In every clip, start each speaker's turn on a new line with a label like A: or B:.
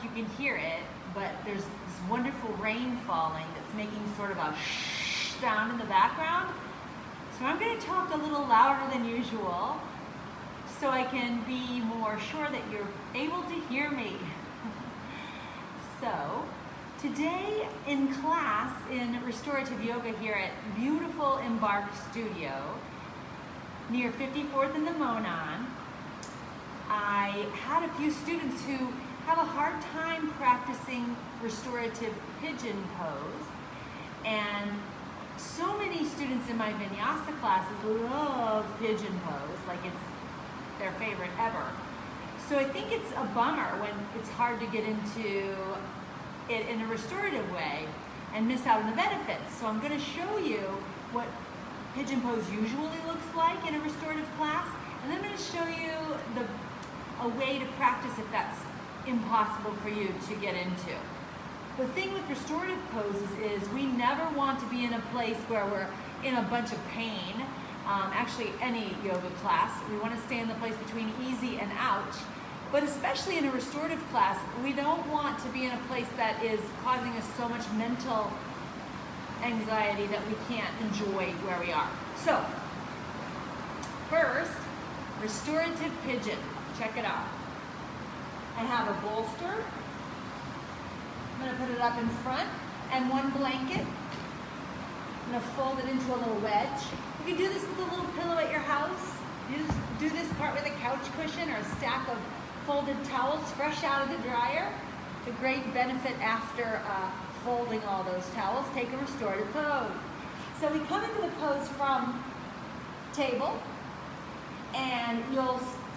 A: you can hear it, but there's this wonderful rain falling that's making sort of a shh sound in the background. So I'm going to talk a little louder than usual so I can be more sure that you're able to hear me. So today in class in restorative yoga here at beautiful Embark Studio near 54th and the Monon, I had a few students who have a hard time practicing restorative pigeon pose, and so many students in my vinyasa classes love pigeon pose, like it's their favorite ever. So I think it's a bummer when it's hard to get into it in a restorative way and miss out on the benefits. So I'm going to show you what pigeon pose usually looks like in a restorative class, and then I'm going to show you a way to practice if that's impossible for you to get into. The thing with restorative poses is we never want to be in a place where we're in a bunch of pain. Actually, any yoga class, we want to stay in the place between easy and ouch. But especially in a restorative class, we don't want to be in a place that is causing us so much mental anxiety that we can't enjoy where we are. So, first, restorative pigeon. Check it out. I have a bolster. I'm going to put it up in front and one blanket. I'm going to fold it into a little wedge. You can do this with a little pillow at your house. You just do this part with a couch cushion or a stack of folded towels fresh out of the dryer. It's a great benefit after folding all those towels. Take a restorative pose. So we come into the pose from table, and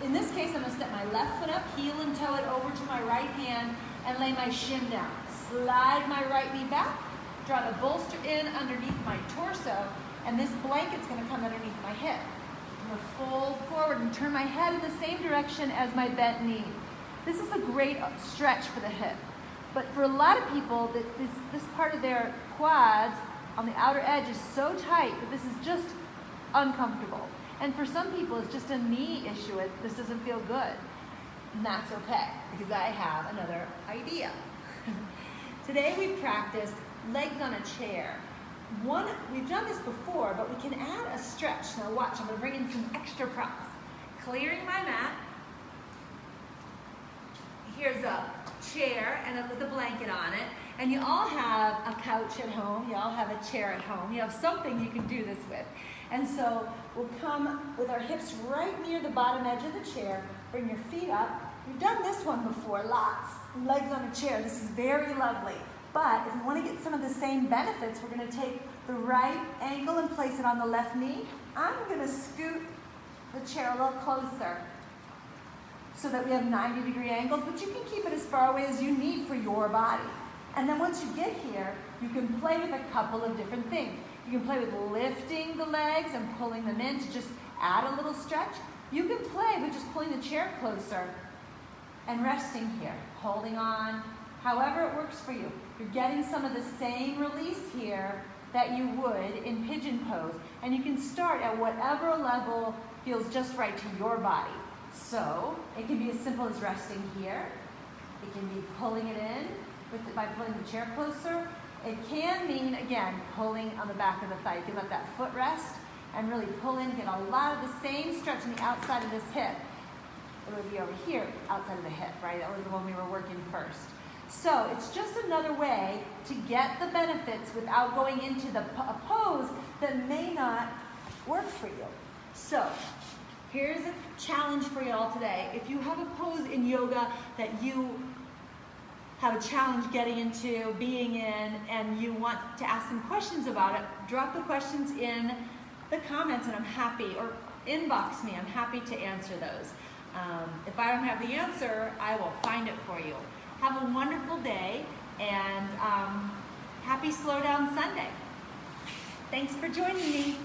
A: in this case, I'm going to step my left foot up, heel and toe it over to my right hand, and lay my shin down. Slide my right knee back, draw the bolster in underneath my torso, and this blanket's going to come underneath my hip. I'm going to fold forward and turn my head in the same direction as my bent knee. This is a great stretch for the hip. But for a lot of people, this part of their quads on the outer edge is so tight that this is just uncomfortable. And for some people, it's just a knee issue. This doesn't feel good. And that's okay, because I have another idea. Today we practiced legs on a chair. We've done this before, but we can add a stretch. Now watch, I'm going to bring in some extra props. Clearing my mat. Here's a chair with a blanket on it. And you all have a couch at home. You all have a chair at home. You have something you can do this with. And so we'll come with our hips right near the bottom edge of the chair. Bring your feet up. We've done this one before, lots. Legs on a chair. This is very lovely. But if we want to get some of the same benefits, we're going to take the right ankle and place it on the left knee. I'm going to scoot the chair a little closer so that we have 90-degree angles, but you can keep it as far away as you need for your body. And then once you get here, you can play with a couple of different things. You can play with lifting the legs and pulling them in to just add a little stretch. You can play with just pulling the chair closer and resting here, holding on, however it works for you. You're getting some of the same release here that you would in pigeon pose. And you can start at whatever level feels just right to your body. So it can be as simple as resting here. It can be pulling it in by pulling the chair closer. It can mean, again, pulling on the back of the thigh. You can let that foot rest and really pull in, get a lot of the same stretch on the outside of this hip. It would be over here, outside of the hip, right? That was the one we were working first. So it's just another way to get the benefits without going into a pose that may not work for you. So here's a challenge for you all today. If you have a pose in yoga that you have a challenge getting into, being in, and you want to ask some questions about it, drop the questions in the comments and I'm happy, or inbox me, I'm happy to answer those. If I don't have the answer, I will find it for you. Have a wonderful day, and happy Slow Down Sunday. Thanks for joining me.